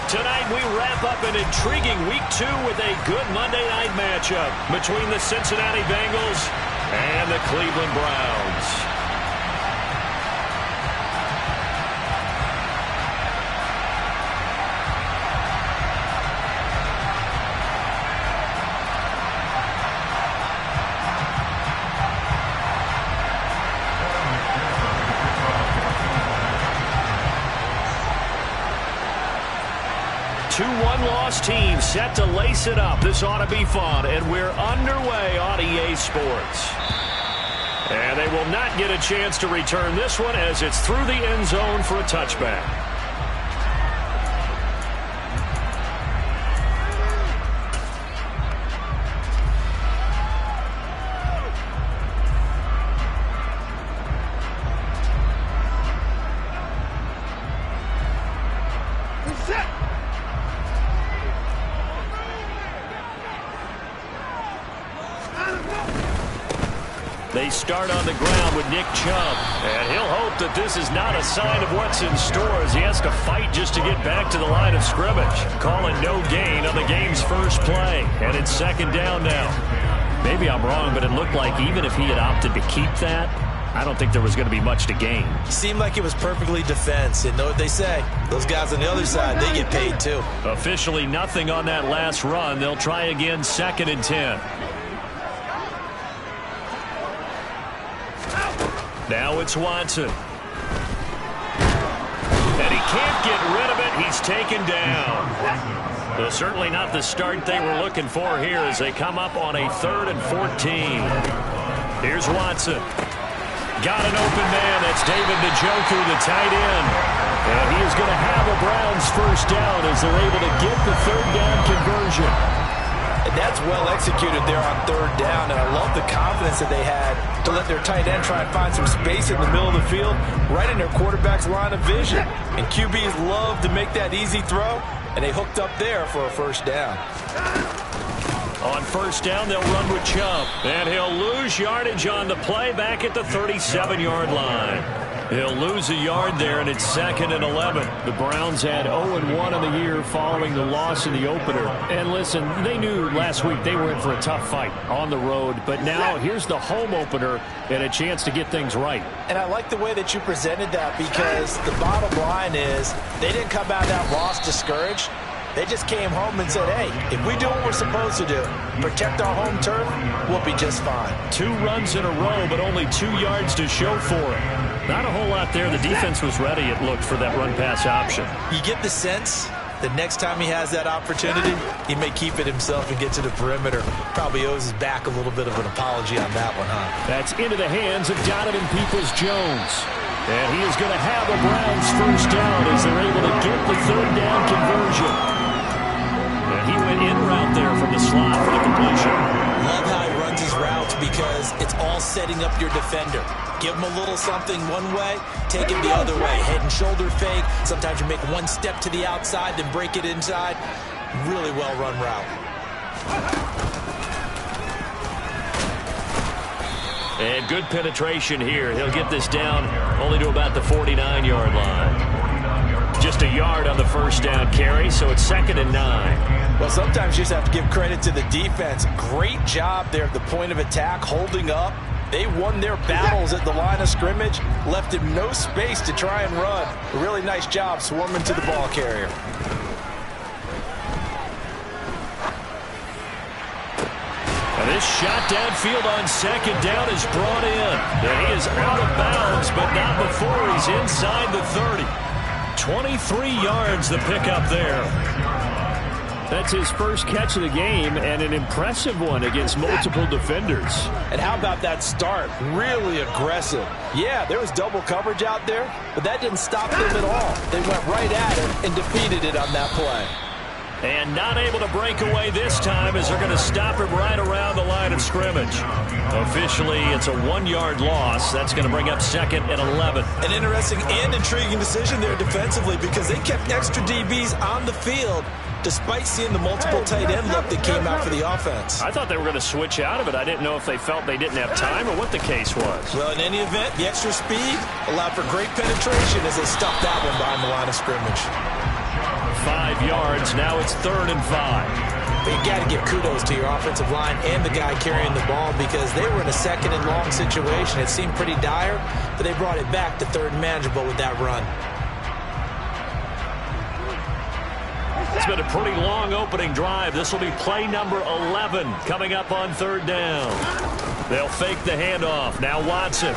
Tonight we wrap up an intriguing Week 2 with a good Monday night matchup between the Cincinnati Bengals and the Cleveland Browns. Two one-loss teams set to lace it up. This ought to be fun, and we're underway on EA Sports. And they will not get a chance to return this one as it's through the end zone for a touchback. They start on the ground with Nick Chubb, and he'll hope that this is not a sign of what's in store as he has to fight just to get back to the line of scrimmage. Calling no gain on the game's first play, and it's second down now. Maybe I'm wrong, but it looked like even if he had opted to keep that, I don't think there was going to be much to gain. Seemed like it was perfectly defense, and know what they say. Those guys on the other side, they get paid too. Officially nothing on that last run. They'll try again, 2nd and 10. Now it's Watson. And he can't get rid of it. He's taken down. Well, certainly not the start they were looking for here as they come up on a 3rd and 14. Here's Watson. Got an open man. That's David Njoku, the tight end. And he is going to have a Browns first down as they're able to get the 3rd down conversion. And that's well executed there on 3rd down. And I love the confidence that they had to let their tight end try and find some space in the middle of the field, right in their quarterback's line of vision. And QBs love to make that easy throw, and they hooked up there for a first down. On first down, they'll run with Chubb. And he'll lose yardage on the play back at the 37-yard line. He'll lose a yard there, and it's 2nd and 11. The Browns had 0-1 in the year following the loss in the opener. And listen, they knew last week they were in for a tough fight on the road. But now here's the home opener and a chance to get things right. And I like the way that you presented that, because the bottom line is they didn't come out of that loss discouraged. They just came home and said, hey, if we do what we're supposed to do, protect our home turf, we'll be just fine. 2 runs in a row, but only 2 yards to show for it. Not a whole lot there. The defense was ready, it looked, for that run-pass option. You get the sense the next time he has that opportunity, he may keep it himself and get to the perimeter. Probably owes his back a little bit of an apology on that one, huh? That's into the hands of Donovan Peoples-Jones. And he is going to have a Browns first down as they're able to get the 3rd down conversion. And he went in route there from the slot for the completion. Love how he runs his routes, because it's all setting up your defender. Give him a little something one way, take it the other way. Head and shoulder fake. Sometimes you make one step to the outside, then break it inside. Really well run route. And good penetration here. He'll get this down only to about the 49-yard line. Just a yard on the first down carry, so it's 2nd and 9. Well, sometimes you just have to give credit to the defense. Great job there at the point of attack, holding up. They won their battles at the line of scrimmage, left him no space to try and run. A really nice job swarming to the ball carrier. And this shot downfield on 2nd down is brought in. And he is out of bounds, but not before he's inside the 30. 23 yards the pickup there. That's his first catch of the game, and an impressive one against multiple defenders. And how about that start? Really aggressive. Yeah, there was double coverage out there, but that didn't stop them at all. They went right at it and defeated it on that play. And not able to break away this time as they're going to stop him right around the line of scrimmage. Officially, it's a 1-yard loss. That's going to bring up 2nd and 11. An interesting and intriguing decision there defensively, because they kept extra DBs on the field despite seeing the multiple tight end look that came out for the offense. I thought they were going to switch out of it. I didn't know if they felt they didn't have time or what the case was. Well, in any event, the extra speed allowed for great penetration as they stuffed that one behind the line of scrimmage. 5 yards. Now it's 3rd and 5. But you got to give kudos to your offensive line and the guy carrying the ball because they were in a 2nd and long situation. It seemed pretty dire, but they brought it back to 3rd and manageable with that run. It's been a pretty long opening drive. This will be play number 11 coming up on 3rd down. They'll fake the handoff. Now Watson.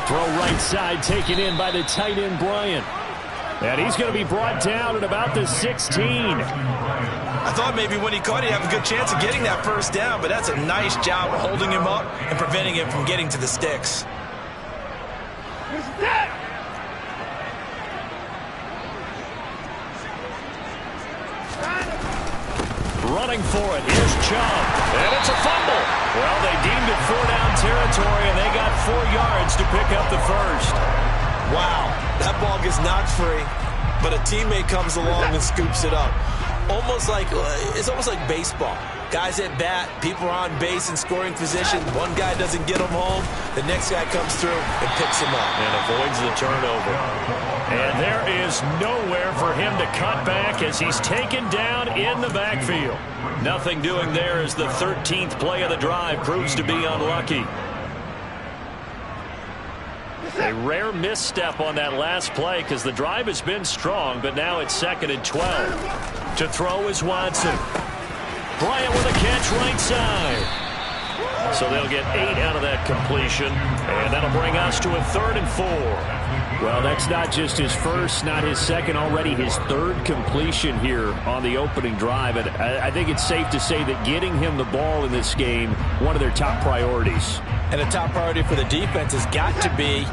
Throw right side taken in by the tight end Bryant. And he's going to be brought down at about the 16. I thought maybe when he caught it, he'd have a good chance of getting that 1st down, but that's a nice job of holding him up and preventing him from getting to the sticks. Running for it. Here's Chubb. And it's a fumble. Well, they deemed it 4-down territory, and they got 4 yards to pick up the 1st. Wow, that ball gets knocked free, but a teammate comes along and scoops it up. It's almost like baseball. Guys at bat, people are on base in scoring position. One guy doesn't get them home. The next guy comes through and picks him up. And avoids the turnover. And there is nowhere for him to cut back as he's taken down in the backfield. Nothing doing there as the 13th play of the drive proves to be unlucky. A rare misstep on that last play because the drive has been strong, but now it's 2nd and 12. To throw is Watson. Bryant with a catch right side. So they'll get 8 out of that completion, and that'll bring us to a 3rd and 4. Well, that's not just his first, not his second, already his 3rd completion here on the opening drive. And I think it's safe to say that getting him the ball in this game, one of their top priorities. And a top priority for the defense has got to be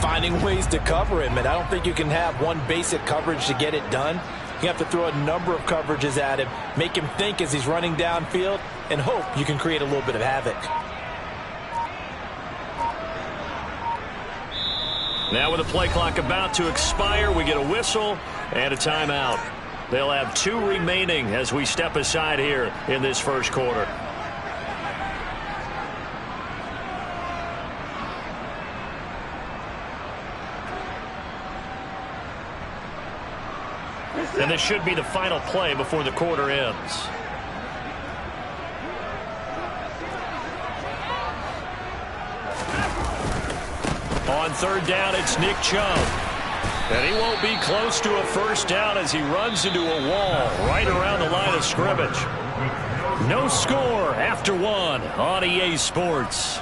finding ways to cover him. And I don't think you can have one basic coverage to get it done. You have to throw a number of coverages at him, make him think as he's running downfield, and hope you can create a little bit of havoc. Now with the play clock about to expire, we get a whistle and a timeout. They'll have 2 remaining as we step aside here in this 1st quarter. And this should be the final play before the quarter ends. On 3rd down, it's Nick Chubb. And he won't be close to a 1st down as he runs into a wall right around the line of scrimmage. No score after 1 on EA Sports.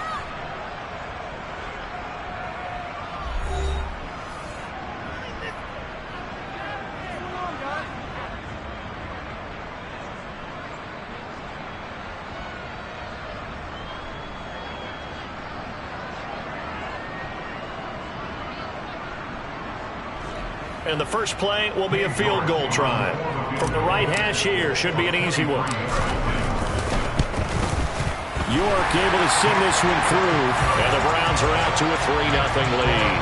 And the first play will be a field goal try. From the right hash here, should be an easy one. York able to send this one through. And the Browns are out to a 3-0 lead.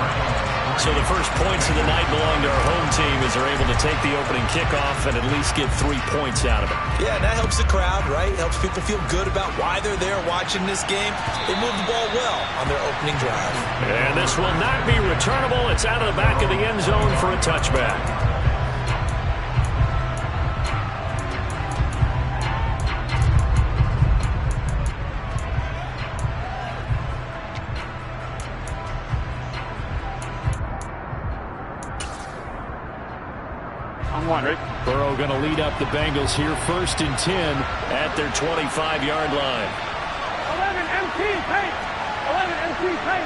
So the first points of the night belong to our home team as they're able to take the opening kickoff and at least get 3 points out of it. Yeah, and that helps the crowd, right? Helps people feel good about why they're there watching this game. They moved the ball well on their opening drive. And this will not be returnable. It's out of the back of the end zone for a touchback. Burrow going to lead up the Bengals here, 1st and 10 at their 25-yard line. 11 MT paint. 11 MT paint.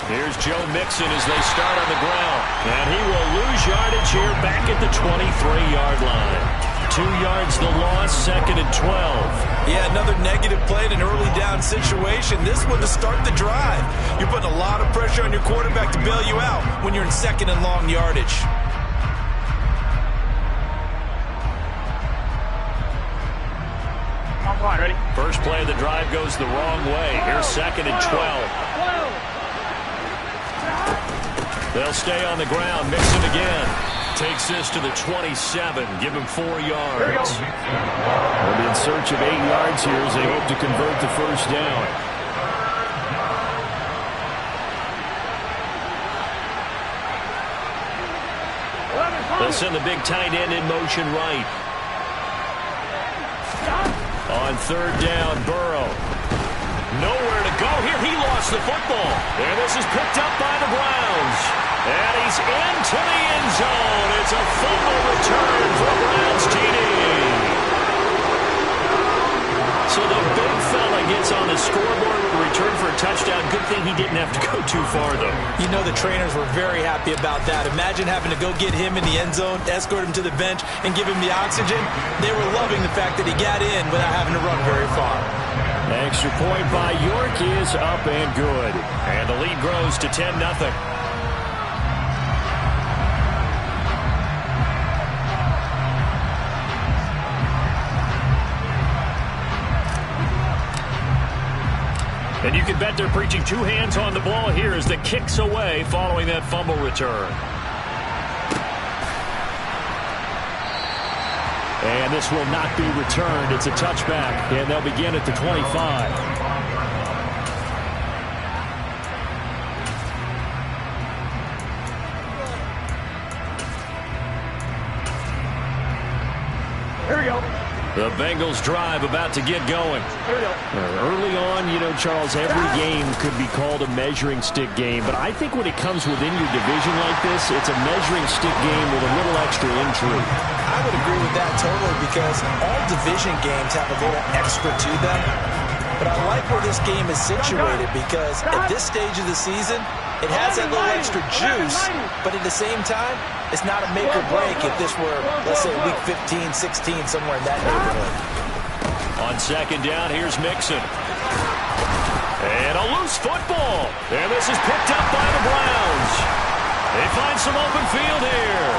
Here's Joe Mixon as they start on the ground. And he will lose yardage here back at the 23-yard line. 2 yards the loss, 2nd and 12. Yeah, another negative play in an early down situation. This one to start the drive. You're putting a lot of pressure on your quarterback to bail you out when you're in 2nd and long yardage. Ready? First play of the drive goes the wrong way. Here's 2nd and 12. They'll stay on the ground. Mixon again. Takes this to the 27. Give him 4 yards. They'll be in search of 8 yards here as they hope to convert the 1st down. They'll send the big tight end in motion right. On third down, Burrow. Nowhere to go here. He lost the football. And this is picked up by the Browns. And he's into the end zone. It's a fumble return for Browns TD. So the big fella gets on the scoreboard with a return for a touchdown. Good thing he didn't have to go too far, though. You know the trainers were very happy about that. Imagine having to go get him in the end zone, escort him to the bench, and give him the oxygen. They were loving the fact that he got in without having to run very far. Extra point by York is up and good. And the lead grows to 10-0. And you can bet they're preaching two hands on the ball here as the kick's away following that fumble return. And this will not be returned. It's a touchback, and they'll begin at the 25. Here we go. The Bengals drive about to get going. Here we go. Early on, you know, Charles, every game could be called a measuring stick game. But I think when it comes within your division like this, it's a measuring stick game with a little extra intrigue. I would agree with that totally because all division games have a little extra to them. But I like where this game is situated because at this stage of the season, it has that little extra juice, but at the same time, it's not a make or break if this were, let's say, week 15, 16, somewhere in that neighborhood. On second down, here's Mixon. And a loose football. And this is picked up by the Browns. They find some open field here.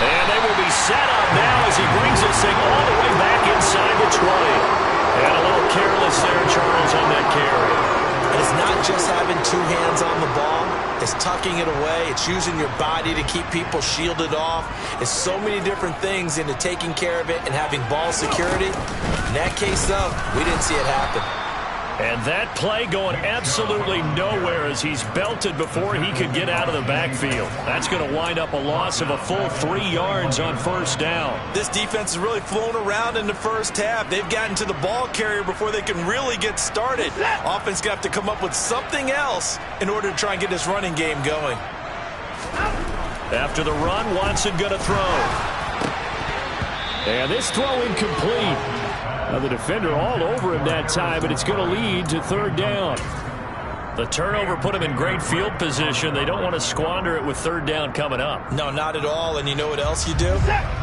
And they will be set up now as he brings this thing all the way back inside the 20. And a little careless there, Charles, on that carry. It's not just having two hands on the ball. It's tucking it away. It's using your body to keep people shielded off. It's so many different things into taking care of it and having ball security. In that case, though, we didn't see it happen. And that play going absolutely nowhere as he's belted before he could get out of the backfield. That's going to wind up a loss of a full 3 yards on first down. This defense has really flown around in the first half. They've gotten to the ball carrier before they can really get started. Offense got to come up with something else in order to try and get this running game going. After the run, Watson going to throw. And this throw incomplete. Now the defender all over him that time, but it's going to lead to third down. The turnover put him in great field position. They don't want to squander it with third down coming up. No, not at all. And you know what else you do?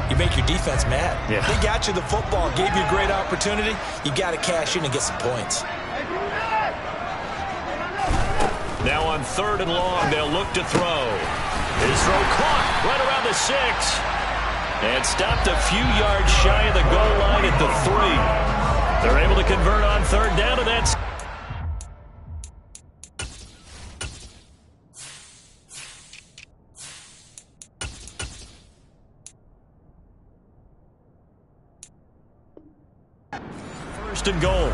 You make your defense mad. Yeah. They got you the football, gave you a great opportunity. You got to cash in and get some points. Now on third and long, they'll look to throw. His throw caught right around the 6. And stopped a few yards shy of the goal line at the 3. They're able to convert on third down, and that's... First and goal.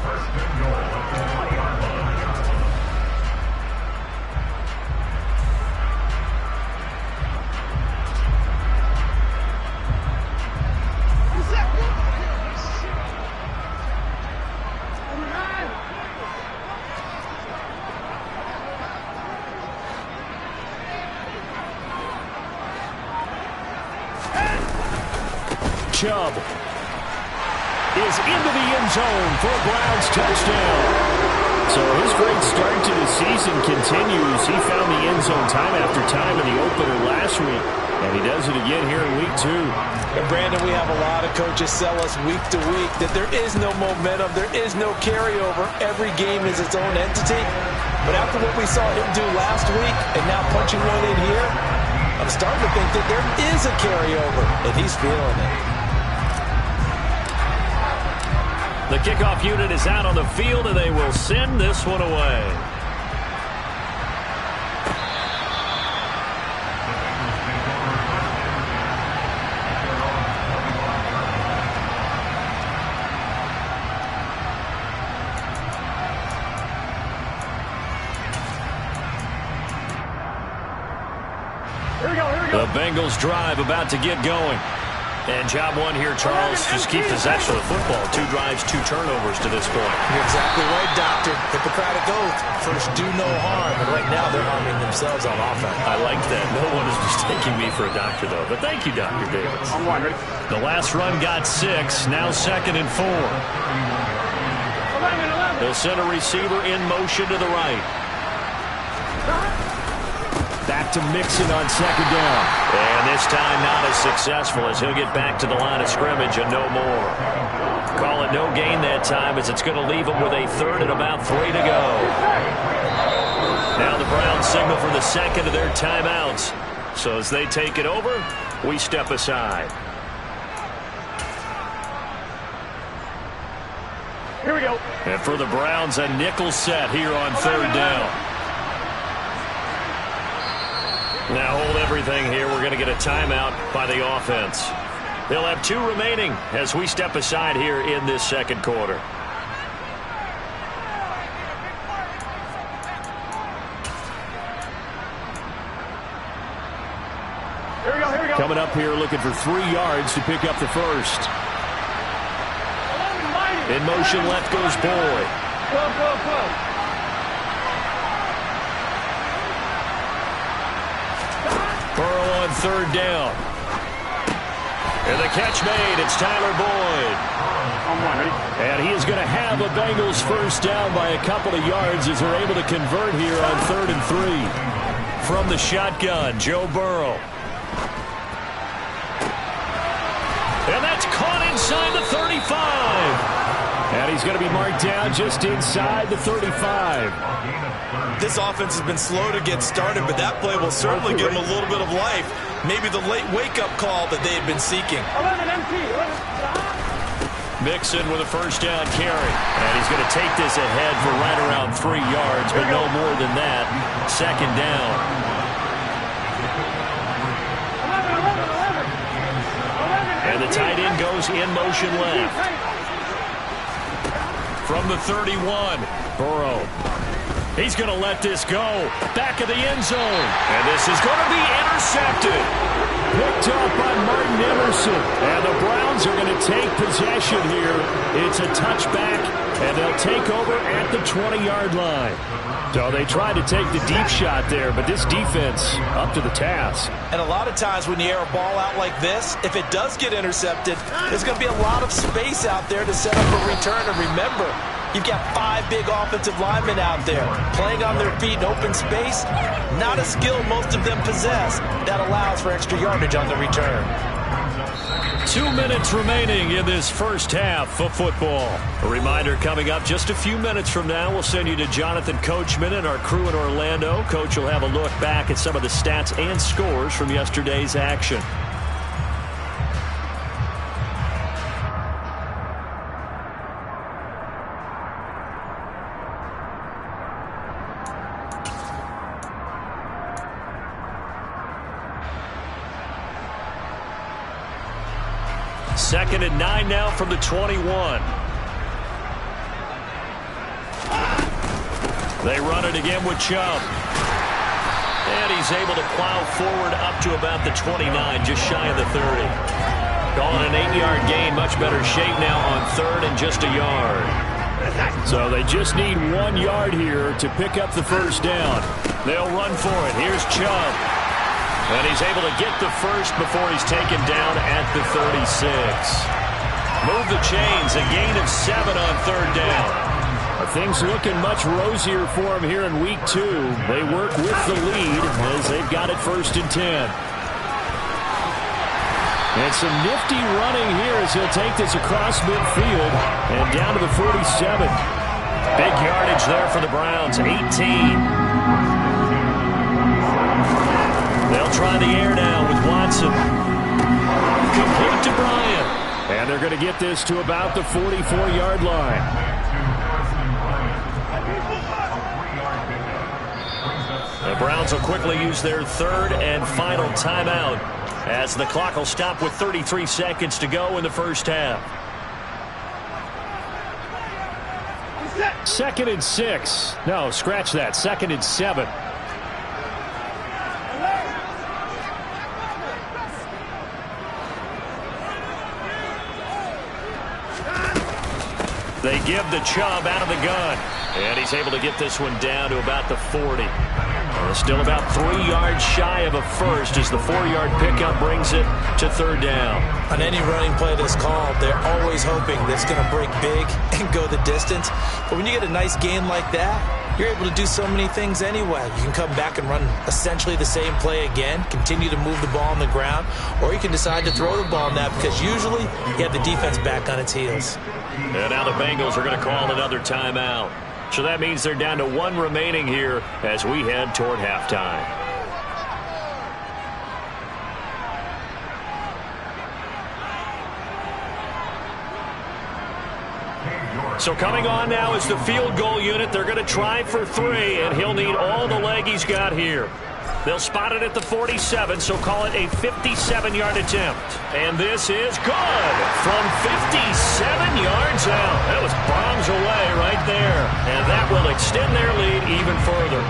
Chubb is into the end zone for a Browns touchdown. So his great start to the season continues. He found the end zone time after time in the opener last week, and he does it again here in week 2. And Brandon, we have a lot of coaches sell us week to week that there is no momentum, there is no carryover. Every game is its own entity. But after what we saw him do last week and now punching one in here, I'm starting to think that there is a carryover, and he's feeling it. The kickoff unit is out on the field, and they will send this one away. The Bengals drive about to get going. And job one here, Charles, just keep possession of the football. 2 drives, 2 turnovers to this point. You're exactly right, Doctor. Hippocratic oath. First, do no harm. And right now, they're harming themselves on offense. I like that. No one is mistaking me for a doctor, though. But thank you, Dr. Davis. The last run got 6. Now 2nd and 4. They'll send a receiver in motion to the right. Back to Mixon on 2nd down. And this time not as successful as he'll get back to the line of scrimmage and no more. Call it no gain that time as it's going to leave him with a 3rd and about 3 to go. Now the Browns signal for the 2nd of their timeouts. So as they take it over, we step aside. Here we go. And for the Browns, a nickel set here on 3rd down. Now hold everything here. We're going to get a timeout by the offense. They'll have 2 remaining as we step aside here in this 2nd quarter. Here we go, here we go. Coming up here looking for 3 yards to pick up the first. In motion left goes Boyd. Go. Burrow on 3rd down. And the catch made. It's Tyler Boyd. And he is going to have a Bengals first down by a couple of yards as they're able to convert here on 3rd and 3. From the shotgun, Joe Burrow. And that's caught inside the 35. And he's going to be marked down just inside the 35. This offense has been slow to get started, but that play will certainly give them a little bit of life. Maybe the late wake-up call that they had been seeking. Mixon with a first down carry. And he's going to take this ahead for right around 3 yards, but no more than that. 2nd down. And the tight end goes in motion left. From the 31, Burrow. He's going to let this go. Back of the end zone. And this is going to be intercepted. Picked up by Martin Emerson. And the Browns are going to take possession here. It's a touchback, and they'll take over at the 20-yard line. So they tried to take the deep shot there, but this defense up to the task. And a lot of times when you air a ball out like this, if it does get intercepted, there's going to be a lot of space out there to set up a return. And remember, you've got 5 big offensive linemen out there playing on their feet in open space. Not a skill most of them possess. That allows for extra yardage on the return. 2 minutes remaining in this first half of football. A reminder coming up just a few minutes from now. We'll send you to Jonathan Coachman and our crew in Orlando. Coach will have a look back at some of the stats and scores from yesterday's action. Second and 9 now from the 21. They run it again with Chubb. And he's able to plow forward up to about the 29, just shy of the 30. Calling an 8-yard gain, much better shape now on 3rd and just a yard. So they just need 1 yard here to pick up the first down. They'll run for it. Here's Chubb. And he's able to get the first before he's taken down at the 36. Move the chains, a gain of 7 on 3rd down. Are things looking much rosier for him here in week 2? They work with the lead as they've got it 1st and 10. And some nifty running here as he'll take this across midfield and down to the 47. Big yardage there for the Browns, 18. They'll try the air now with Watson. Complete to Bryant. And they're going to get this to about the 44-yard line. The Browns will quickly use their 3rd and final timeout as the clock will stop with 33 seconds to go in the first half. 2nd and 6. No, scratch that. 2nd and 7. They give to Chubb out of the gun. And he's able to get this one down to about the 40. Still about 3 yards shy of a first as the 4-yard pickup brings it to third down. On any running play that's called, they're always hoping that it's going to break big and go the distance. But when you get a nice gain like that, you're able to do so many things anyway. You can come back and run essentially the same play again, continue to move the ball on the ground, or you can decide to throw the ball now because usually you have the defense back on its heels. And now the Bengals are going to call another timeout. So that means they're down to 1 remaining here as we head toward halftime. So coming on now is the field goal unit. They're going to try for 3, and he'll need all the leg he's got here. They'll spot it at the 47, so call it a 57-yard attempt. And this is good from 57 yards out. That was bombs away right there. And that will extend their lead even further.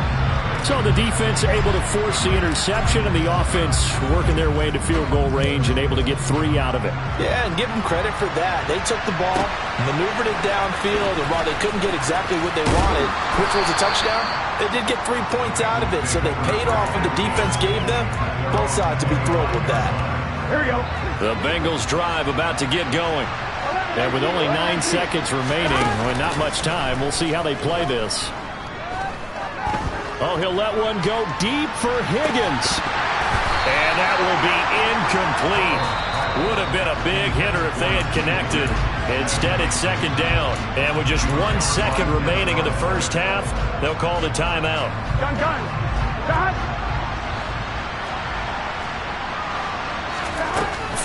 So the defense able to force the interception, and the offense working their way to field goal range and able to get 3 out of it. Yeah, and give them credit for that. They took the ball, maneuvered it downfield, and while they couldn't get exactly what they wanted, which was a touchdown, they did get 3 points out of it, so they paid off what the defense gave them. Both sides to be thrilled with that. Here we go. The Bengals drive about to get going. And with only 9 seconds remaining, well, not much time, we'll see how they play this. Oh, he'll let one go deep for Higgins. And that will be incomplete. Would have been a big hitter if they had connected. Instead, it's second down. And with just 1 second remaining in the first half, they'll call the timeout. Gun. Got.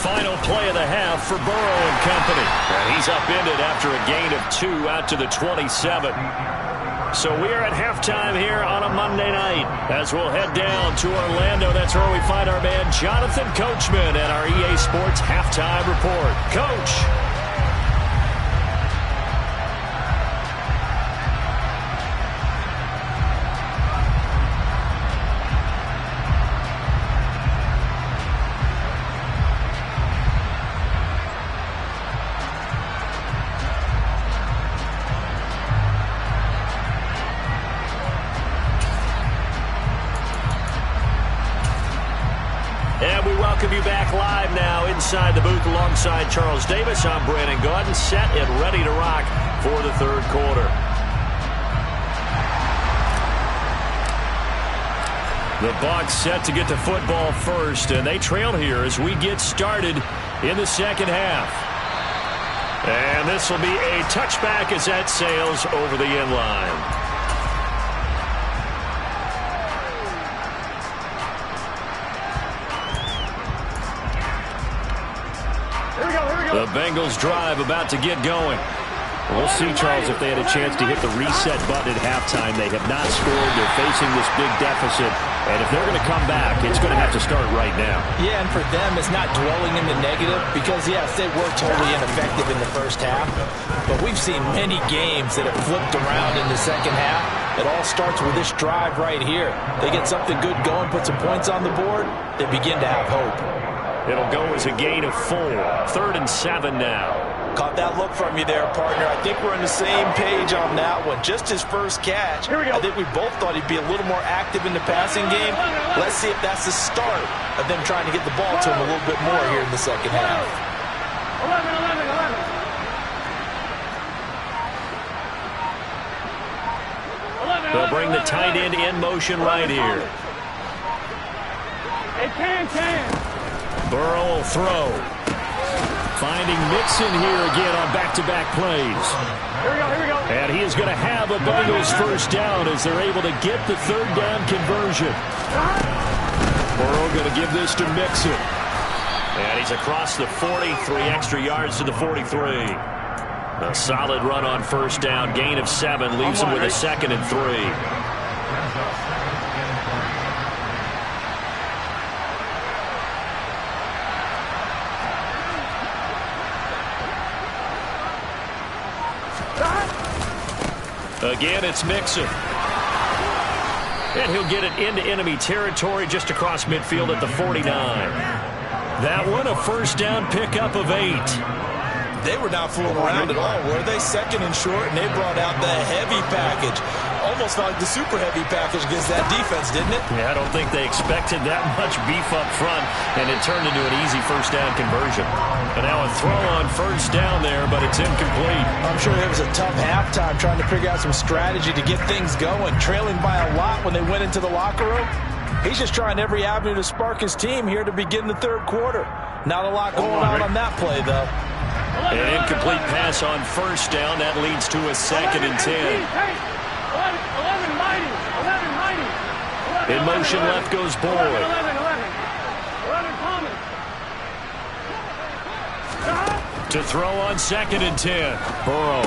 Final play of the half for Burrow and company. And he's upended after a gain of 2 out to the 27. So we are at halftime here on a Monday night as we'll head down to Orlando. That's where we find our man Jonathan Coachman at our EA Sports Halftime Report. Coach. Welcome you back live now inside the booth alongside Charles Davis. I'm Brandon Gaudin, set and ready to rock for the third quarter. The Bucs set to get to football first, and they trail here as we get started in the second half. And this will be a touchback as that sails over the end line. The Bengals drive about to get going. We'll see, Charles, if they had a chance to hit the reset button at halftime. They have not scored. They're facing this big deficit. And if they're going to come back, it's going to have to start right now. Yeah, and for them, it's not dwelling in the negative because, yes, they were totally ineffective in the first half. But we've seen many games that have flipped around in the second half. It all starts with this drive right here. They get something good going, put some points on the board, they begin to have hope. It'll go as a gain of 4. 3rd and 7 now. Caught that look from you there, partner. I think we're on the same page on that one. Just his first catch. Here we go. I think we both thought he'd be a little more active in the passing game. Let's see if that's the start of them trying to get the ball to him a little bit more here in the second half. 11. They'll bring the tight end in motion right here. It can. Burrow will throw. Finding Mixon here again on back-to-back plays. Here we go. And he is going to have a Bengals first down as they're able to get the third down conversion. Burrow going to give this to Mixon. And he's across the 40, 3 extra yards to the 43. A solid run on first down, gain of 7, leaves him with a 2nd and 3. Again, it's Mixon. And he'll get it into enemy territory just across midfield at the 49. That one, a first down pickup of 8. They were not fooling around at all, were they? Second and short, and they brought out the heavy package. Almost like the super heavy package against that defense, didn't it? Yeah, I don't think they expected that much beef up front, and it turned into an easy first down conversion. And now a throw on first down there, but it's incomplete. I'm sure it was a tough halftime trying to figure out some strategy to get things going, trailing by a lot when they went into the locker room. He's just trying every avenue to spark his team here to begin the third quarter. Not a lot going on that play, though. An incomplete pass on first down. That leads to a 2nd and 10. 11 mighty. 11 mighty. In motion left goes Boyd. 11 Thomas. To throw on 2nd and 10. Burrow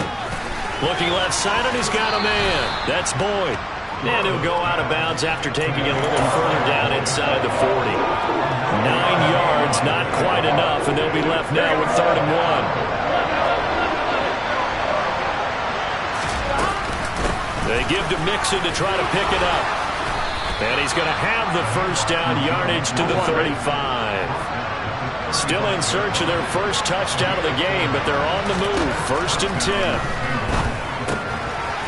looking left side, and he's got a man. That's Boyd. And he'll go out of bounds after taking it a little further down inside the 40. 9 yards, not quite enough, and they'll be left now with 3rd and 1. They give to Mixon to try to pick it up. And he's going to have the first down, yardage to the 35. Still in search of their first touchdown of the game, but they're on the move. 1st and 10.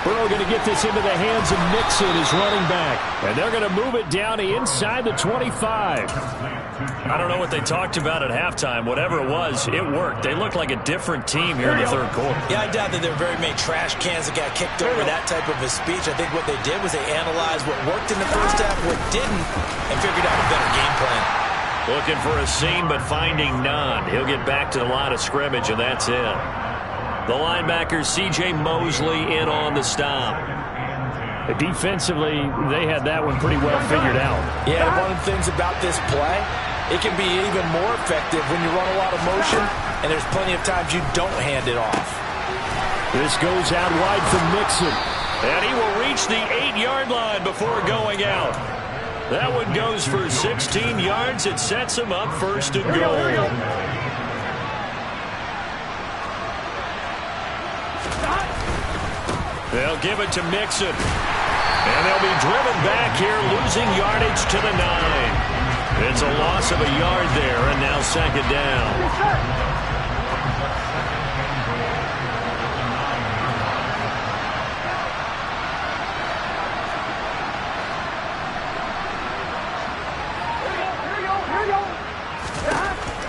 Burrow going to get this into the hands of Mixon, his running back. And they're going to move it down inside the 25. I don't know what they talked about at halftime. Whatever it was, it worked. They looked like a different team here in the third quarter. Yeah, I doubt that there were very many trash cans that got kicked over that type of a speech. I think what they did was they analyzed what worked in the first half, what didn't, and figured out a better game plan. Looking for a seam, but finding none. He'll get back to the line of scrimmage, and that's it. The linebacker, C.J. Mosley, in on the stop. Defensively, they had that one pretty well figured out. Yeah, one of the things about this play, it can be even more effective when you run a lot of motion, and there's plenty of times you don't hand it off. This goes out wide from Mixon. And he will reach the 8-yard line before going out. That one goes for 16 yards. It sets him up 1st and goal. They'll give it to Mixon. And they'll be driven back here, losing yardage to the 9. It's a loss of a yard there, and now 2nd down.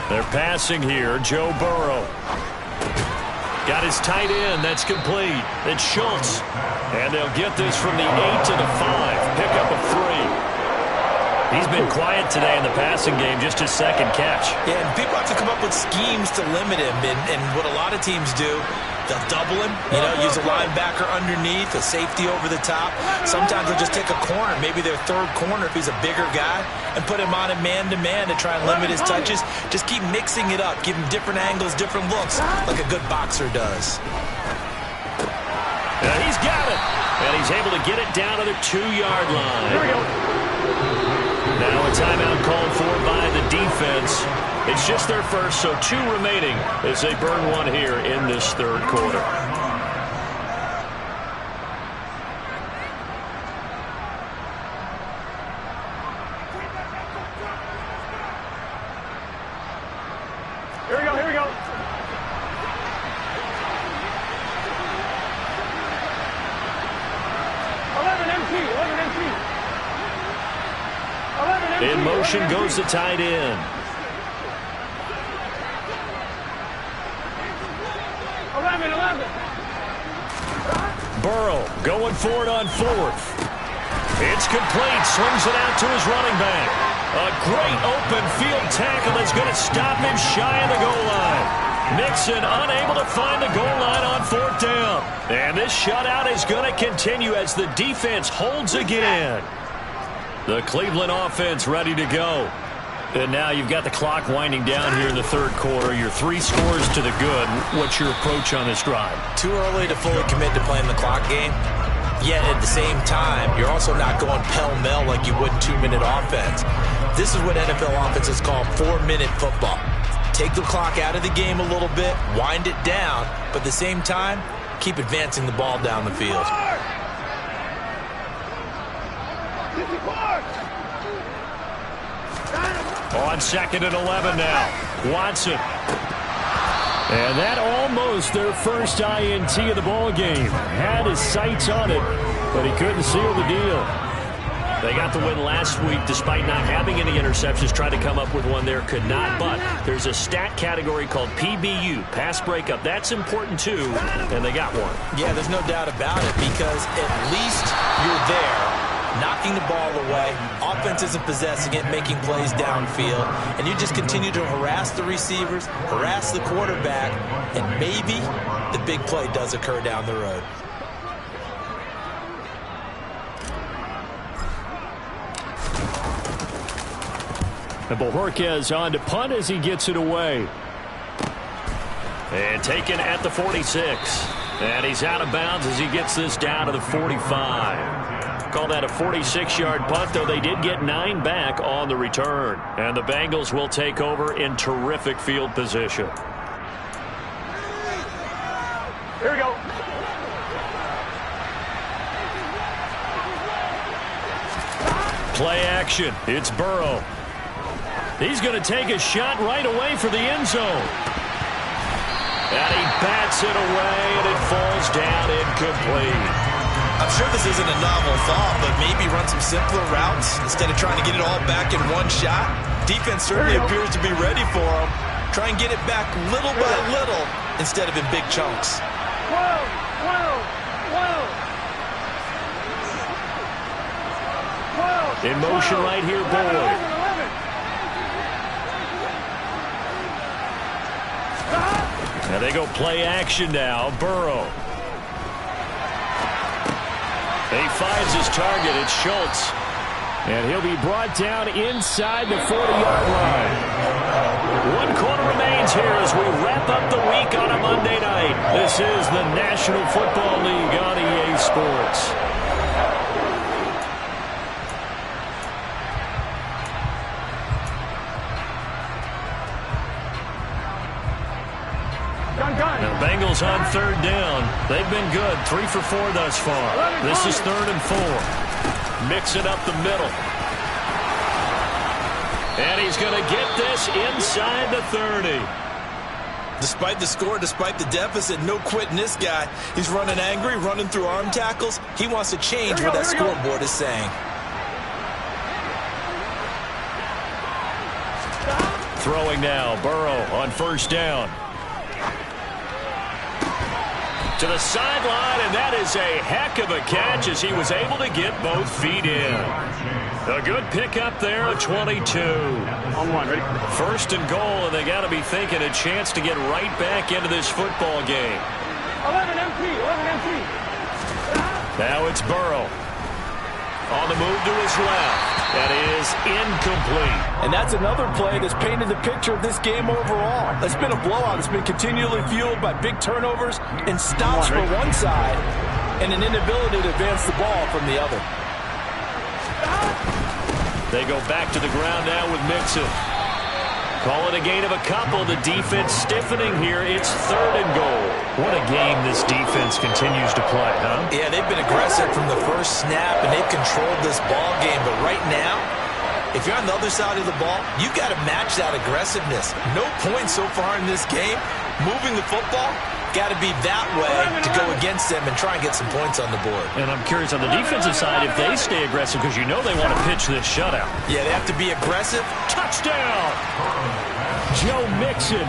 They're passing here. Joe Burrow. Got his tight end. That's complete. It's Schultz. And they'll get this from the 8 to the 5. Pick up a 3. He's been quiet today in the passing game, just his 2nd catch. Yeah, and people have to come up with schemes to limit him. And what a lot of teams do, they'll double him, use a linebacker underneath, a safety over the top. Sometimes they'll just take a corner, maybe their 3rd corner if he's a bigger guy, and put him on a man-to-man to try and limit his touches. Just keep mixing it up, give him different angles, different looks, like a good boxer does. And he's got it. And he's able to get it down to the 2-yard line. Here we go. Now a timeout called for by the defense. It's just their first, so 2 remaining as they burn one here in this 3rd quarter. Here we go. 11 empty. In motion goes the tight end. 11. Burrow going for it on 4th. It's complete. Swings it out to his running back. A great open field tackle that's going to stop him shy of the goal line. Mixon unable to find the goal line on 4th down. And this shutout is going to continue as the defense holds again. The Cleveland offense ready to go. And now you've got the clock winding down here in the 3rd quarter. Your 3 scores to the good. What's your approach on this drive? Too early to fully commit to playing the clock game. Yet at the same time, you're also not going pell-mell like you would in 2-minute offense. This is what NFL offenses call 4-minute football. Take the clock out of the game a little bit, wind it down, but at the same time, keep advancing the ball down the field. On 2nd and 11 now. Watson. And that almost their first INT of the ball game. Had his sights on it, but he couldn't seal the deal. They got the win last week despite not having any interceptions. Tried to come up with one there, could not. But there's a stat category called PBU, pass breakup. That's important too, and they got one. Yeah, there's no doubt about it because at least you're there, knocking the ball away. Offense isn't possessing it, making plays downfield. And you just continue to harass the receivers, harass the quarterback, and maybe the big play does occur down the road. And Bojorquez on to punt as he gets it away. And taken at the 46. And he's out of bounds as he gets this down to the 45. Call that a 46-yard punt, though they did get 9 back on the return. And the Bengals will take over in terrific field position. Here we go. Play action. It's Burrow. He's going to take a shot right away for the end zone. And he bats it away, and it falls down incomplete. I'm sure this isn't a novel thought, but maybe run some simpler routes instead of trying to get it all back in one shot. Defense certainly appears to be ready for him. Try and get it back little by little instead of in big chunks. 12. In motion right here, Boyd. And they go play action now. Burrow. He finds his target. It's Schultz. And he'll be brought down inside the 40-yard line. 1 quarter remains here as we wrap up the week on a Monday night. This is the National Football League on EA Sports. Now, Bengals on 3rd down. They've been good. 3 for 4 thus far. This is 3rd and 4. Mix it up the middle. And he's going to get this inside the 30. Despite the score, despite the deficit, no quitting this guy. He's running angry, running through arm tackles. He wants to change what that scoreboard is saying. Throwing now. Burrow on 1st down. To the sideline, and that is a heck of a catch as he was able to get both feet in. A good pickup there, a 22. On 1, ready? 1st and goal, and they got to be thinking a chance to get right back into this football game. 11 MT. Now it's Burrow. On the move to his left. That is incomplete. And that's another play that's painted the picture of this game overall. It's been a blowout. It's been continually fueled by big turnovers and stops for one side and an inability to advance the ball from the other. They go back to the ground now with Mixon. Call it a gain of a couple. The defense stiffening here. It's 3rd and goal. What a game this defense continues to play, huh? Yeah, they've been aggressive from the first snap, and they've controlled this ball game. But right now, if you're on the other side of the ball, you've got to match that aggressiveness. No points so far in this game. Moving the football, got to be that way to go against them and try and get some points on the board. And I'm curious on the defensive side if they stay aggressive because you know they want to pitch this shutout. Yeah, they have to be aggressive. Touchdown! Joe Mixon,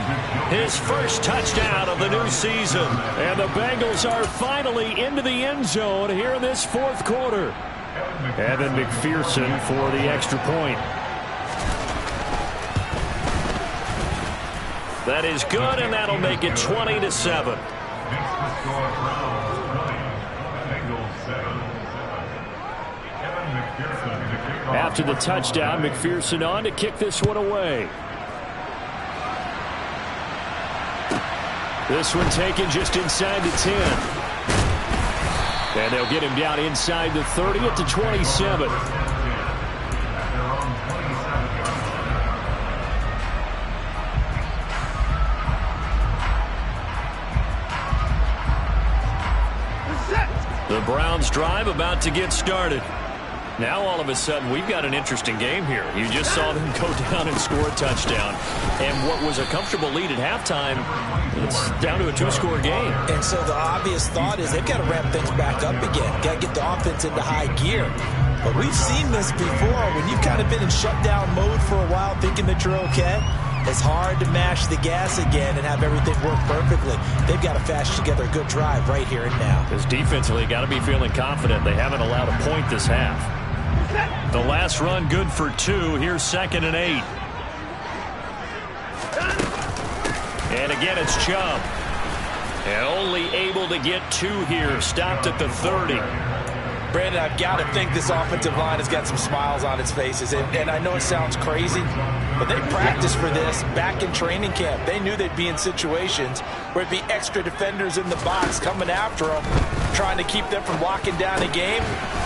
his first touchdown of the new season. And the Bengals are finally into the end zone here in this 4th quarter. Evan McPherson for the extra point. That is good, and that'll make it 20-7. After the touchdown, McPherson on to kick this one away. This one taken just inside the 10. And they'll get him down inside the 30 at the 27. The Browns drive about to get started. Now all of a sudden we've got an interesting game here. You just saw them go down and score a touchdown. And what was a comfortable lead at halftime, it's down to a two-score game. And so the obvious thought is they've got to ramp things back up again. Got to get the offense into high gear. But we've seen this before. When you've kind of been in shutdown mode for a while thinking that you're okay, it's hard to mash the gas again and have everything work perfectly. They've got to fashion together a good drive right here and now. Because defensively, got to be feeling confident. They haven't allowed a point this half. The last run good for 2. Here's 2nd and 8. And again, it's Chubb. And only able to get 2 here. Stopped at the 30. Brandon, I've got to think this offensive line has got some smiles on its faces. And I know it sounds crazy, but they practiced for this back in training camp. They knew they'd be in situations where it'd be extra defenders in the box coming after them, trying to keep them from locking down a game.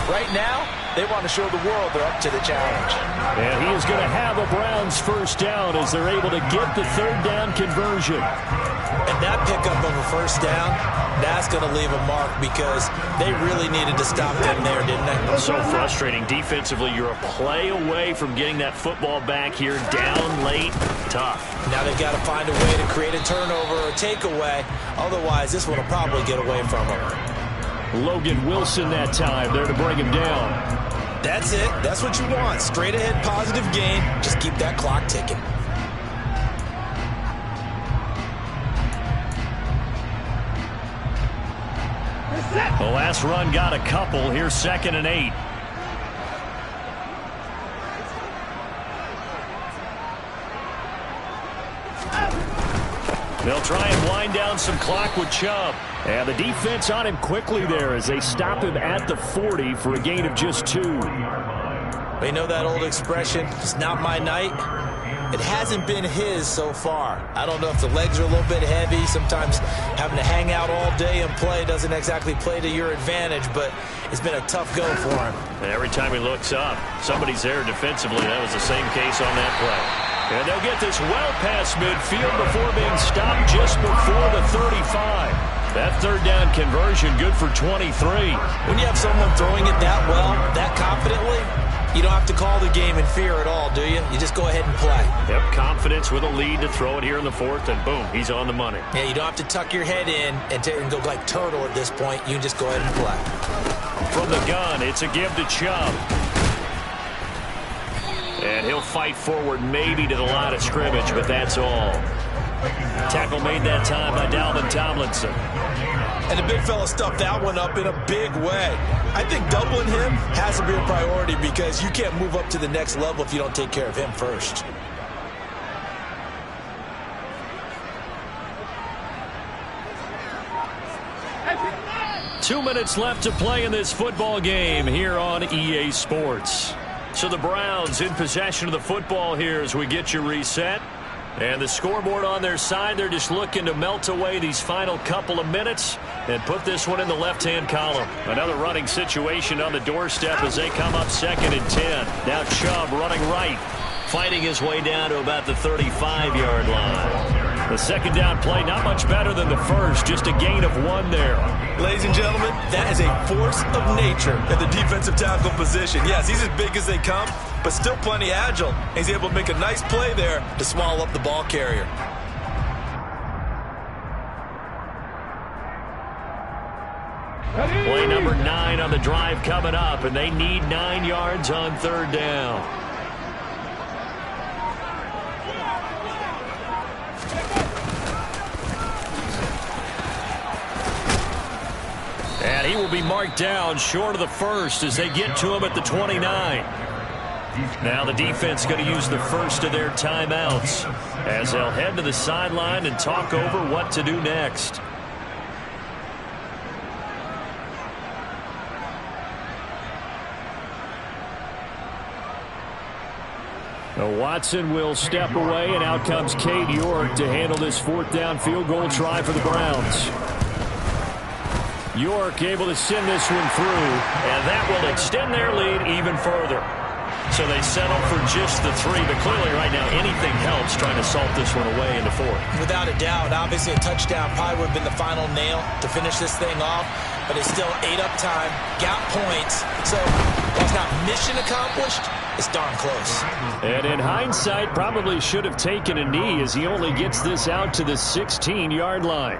Right now, they want to show the world they're up to the challenge. And he is going to have a Browns first down as they're able to get the 3rd down conversion. And that pickup of a first down, that's going to leave a mark because they really needed to stop them there, didn't they? So frustrating. Defensively, you're a play away from getting that football back here. Down late, tough. Now they've got to find a way to create a turnover or a takeaway. Otherwise, this one will probably get away from them. Logan Wilson that time there to bring him down. That's it. That's what you want. Straight ahead positive gain. Just keep that clock ticking. The last run got a couple. Here's 2nd and 8. They'll try and wind down some clock with Chubb. And the defense on him quickly there as they stop him at the 40 for a gain of just 2. We know that old expression, it's not my night. It hasn't been his so far. I don't know if the legs are a little bit heavy. Sometimes having to hang out all day and play doesn't exactly play to your advantage, but it's been a tough go for him. And every time he looks up, somebody's there defensively. That was the same case on that play. And they'll get this well past midfield before being stopped just before the 35. That 3rd down conversion good for 23. When you have someone throwing it that well, that confidently, you don't have to call the game in fear at all, do you? You just go ahead and play. Yep, confidence with a lead to throw it here in the 4th, and boom, he's on the money. Yeah, you don't have to tuck your head in and go like turtle at this point. You just go ahead and play. From the gun, it's a give to Chubb. And he'll fight forward maybe to the line of scrimmage, but that's all. Tackle made that time by Dalvin Tomlinson. And the big fella stuffed that one up in a big way. I think doubling him has to be a priority because you can't move up to the next level if you don't take care of him first. Two minutes left to play in this football game here on EA Sports. So the Browns in possession of the football here as we get you reset. And the scoreboard on their side, they're just looking to melt away these final couple of minutes and put this one in the left-hand column. Another running situation on the doorstep as they come up 2nd and 10. Now Chubb running right, fighting his way down to about the 35-yard line. The 2nd down play, not much better than the first, just a gain of 1 there. Ladies and gentlemen, that is a force of nature at the defensive tackle position. Yes, he's as big as they come, but still plenty agile. He's able to make a nice play there to swallow up the ball carrier. Play number 9 on the drive coming up, and they need 9 yards on 3rd down. And he will be marked down short of the first as they get to him at the 29. Now the defense going to use the first of their timeouts as they'll head to the sideline and talk over what to do next. Now Watson will step away, and out comes Cade York to handle this 4th down field goal try for the Browns. York able to send this one through, and that will extend their lead even further. So they settle for just the 3, but clearly right now anything helps trying to salt this one away in the 4th. Without a doubt, obviously a touchdown probably would have been the final nail to finish this thing off, but they still ate up time, got points. So While it's not mission accomplished, it's darn close. And in hindsight, probably should have taken a knee as he only gets this out to the 16-yard line.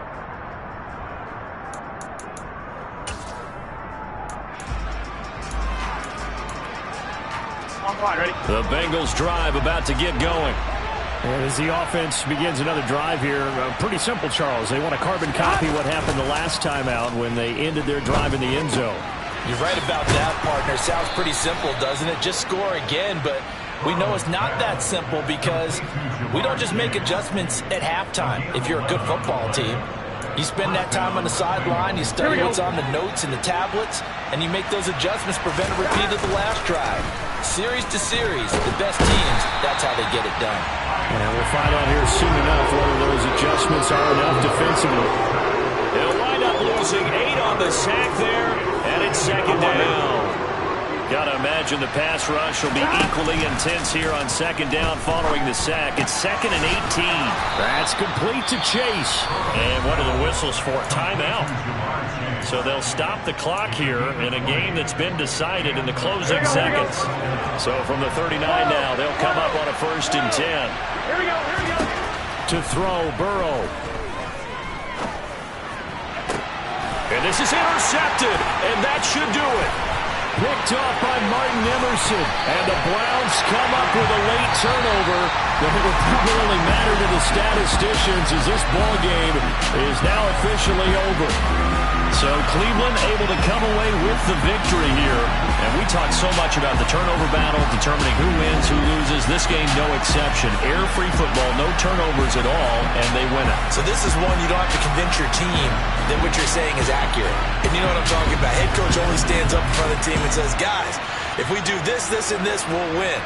Ready? The Bengals drive about to get going. And as the offense begins another drive here, pretty simple, Charles. They want to carbon copy what happened the last time out when they ended their drive in the end zone. You're right about that, partner. Sounds pretty simple, doesn't it? Just score again, but we know it's not that simple because we don't just make adjustments at halftime if you're a good football team. You spend that time on the sideline, you study what's on the notes and the tablets, and you make those adjustments, prevent a repeat of the last drive. Series to series, the best teams, that's how they get it done. And we'll find out here soon enough whether those adjustments are enough defensively. They'll wind up losing 8 on the sack there, and it's second down. Got to imagine the pass rush will be equally intense here on second down following the sack. It's 2nd and 18. That's complete to Chase. And what are the whistles for? Timeout. So they'll stop the clock here in a game that's been decided in the closing seconds. So from the 39 now, they'll come up on a 1st and 10. Here we go. To throw, Burrow. And this is intercepted, and that should do it. Picked off by Martin Emerson. And the Browns come up with a late turnover. But it will probably only matter to the statisticians as this ball game is now officially over. So Cleveland able to come away with the victory here. And we talked so much about the turnover battle, determining who wins, who loses. This game, no exception. Air-free football, no turnovers at all, and they win it. So this is one you don't have to convince your team that what you're saying is accurate. And you know what I'm talking about. Head coach only stands up in front of the team and says, guys, if we do this, this, and this, we'll win.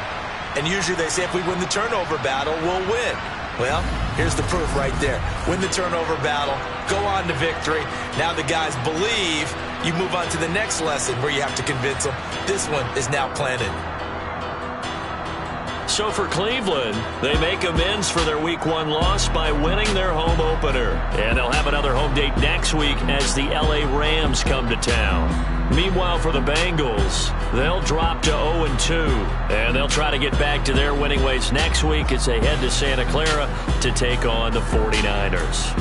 And usually they say if we win the turnover battle, we'll win. Well, here's the proof right there. Win the turnover battle, go on to victory. Now the guys believe. You move on to the next lesson where you have to convince them. This one is now planted. So for Cleveland, they make amends for their Week 1 loss by winning their home opener. And they'll have another home date next week as the LA Rams come to town. Meanwhile, for the Bengals, they'll drop to 0-2. And they'll try to get back to their winning ways next week as they head to Santa Clara to take on the 49ers.